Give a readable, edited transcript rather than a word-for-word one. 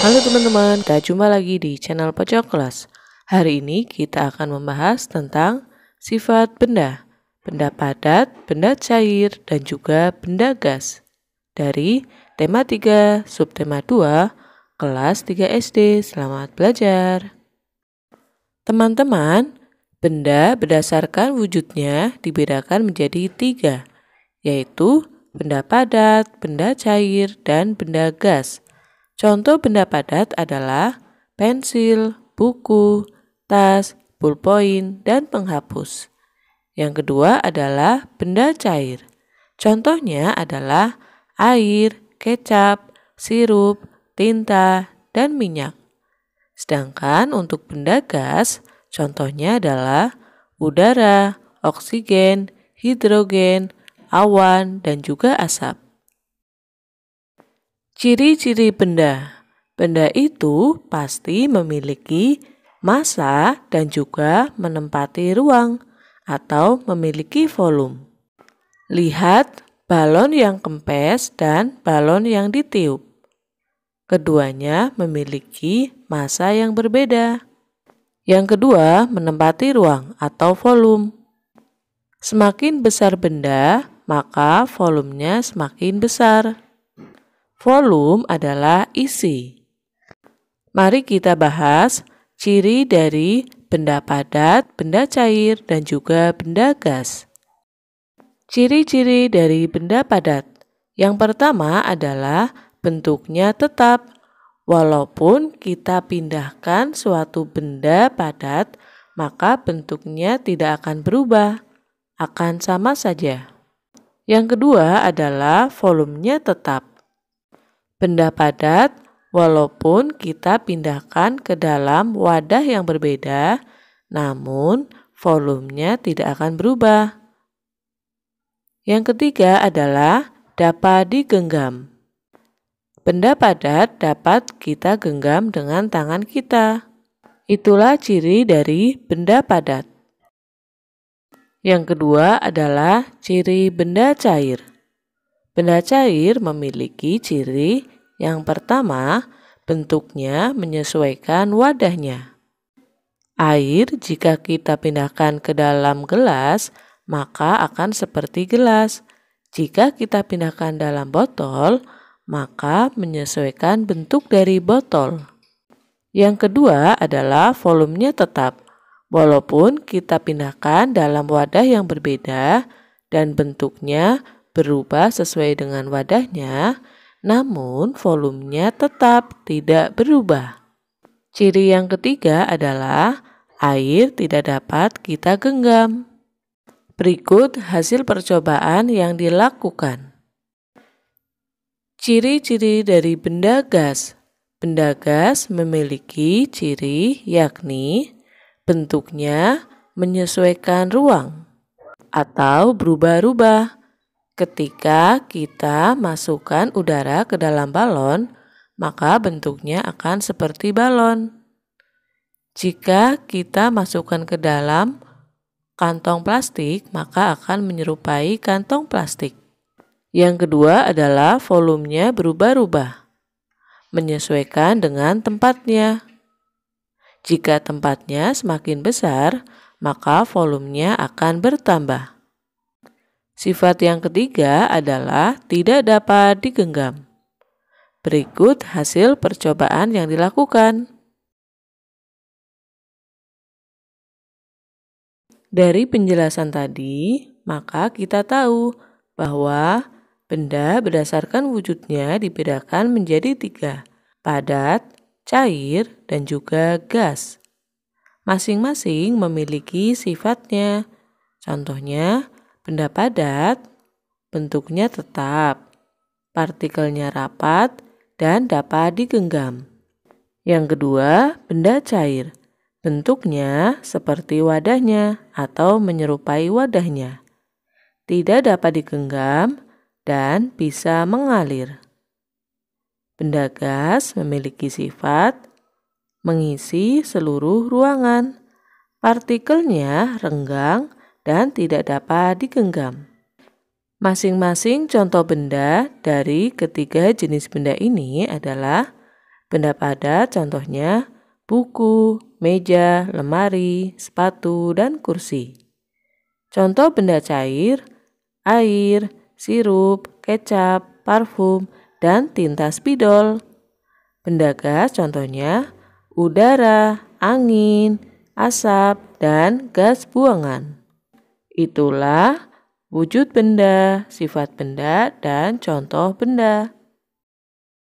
Halo teman-teman, kita jumpa lagi di channel Pojok Kelas. Hari ini kita akan membahas tentang sifat benda, benda padat, benda cair, dan juga benda gas. Dari tema 3, subtema 2, kelas 3 SD. Selamat belajar. Teman-teman, benda berdasarkan wujudnya dibedakan menjadi 3, yaitu benda padat, benda cair, dan benda gas. Contoh benda padat adalah pensil, buku, tas, ballpoint, dan penghapus. Yang kedua adalah benda cair. Contohnya adalah air, kecap, sirup, tinta, dan minyak. Sedangkan untuk benda gas, contohnya adalah udara, oksigen, hidrogen, awan, dan juga asap. Ciri-ciri benda. Benda itu pasti memiliki massa dan juga menempati ruang atau memiliki volume. Lihat balon yang kempes dan balon yang ditiup. Keduanya memiliki massa yang berbeda. Yang kedua, menempati ruang atau volume. Semakin besar benda, maka volumenya semakin besar. Volume adalah isi. Mari kita bahas ciri dari benda padat, benda cair, dan juga benda gas. Ciri-ciri dari benda padat. Yang pertama adalah bentuknya tetap. Walaupun kita pindahkan suatu benda padat, maka bentuknya tidak akan berubah, akan sama saja. Yang kedua adalah volumenya tetap. Benda padat, walaupun kita pindahkan ke dalam wadah yang berbeda, namun volumenya tidak akan berubah. Yang ketiga adalah dapat digenggam. Benda padat dapat kita genggam dengan tangan kita. Itulah ciri dari benda padat. Yang kedua adalah ciri benda cair. Benda cair memiliki ciri yang pertama, bentuknya menyesuaikan wadahnya. Air jika kita pindahkan ke dalam gelas, maka akan seperti gelas. Jika kita pindahkan dalam botol, maka menyesuaikan bentuk dari botol. Yang kedua adalah volumenya tetap. Walaupun kita pindahkan dalam wadah yang berbeda dan bentuknya berubah sesuai dengan wadahnya, namun volumenya tetap tidak berubah. Ciri yang ketiga adalah air tidak dapat kita genggam. Berikut hasil percobaan yang dilakukan. Ciri-ciri dari benda gas. Benda gas memiliki ciri yakni bentuknya menyesuaikan ruang atau berubah-ubah. Ketika kita masukkan udara ke dalam balon, maka bentuknya akan seperti balon. Jika kita masukkan ke dalam kantong plastik, maka akan menyerupai kantong plastik. Yang kedua adalah volumenya berubah-ubah, menyesuaikan dengan tempatnya. Jika tempatnya semakin besar, maka volumenya akan bertambah. Sifat yang ketiga adalah tidak dapat digenggam. Berikut hasil percobaan yang dilakukan. Dari penjelasan tadi, maka kita tahu bahwa benda berdasarkan wujudnya dibedakan menjadi 3, padat, cair, dan juga gas. Masing-masing memiliki sifatnya. Contohnya, benda padat, bentuknya tetap, partikelnya rapat, dan dapat digenggam. Yang kedua, benda cair, bentuknya seperti wadahnya atau menyerupai wadahnya, tidak dapat digenggam, dan bisa mengalir. Benda gas memiliki sifat mengisi seluruh ruangan, partikelnya renggang, dan tidak dapat digenggam. Masing-masing contoh benda dari ketiga jenis benda ini adalah Benda padat contohnya buku, meja, lemari, sepatu, dan kursi. Contoh benda cair, air, sirup, kecap, parfum, dan tinta spidol. Benda gas contohnya udara, angin, asap, dan gas buangan. Itulah wujud benda, sifat benda, dan contoh benda.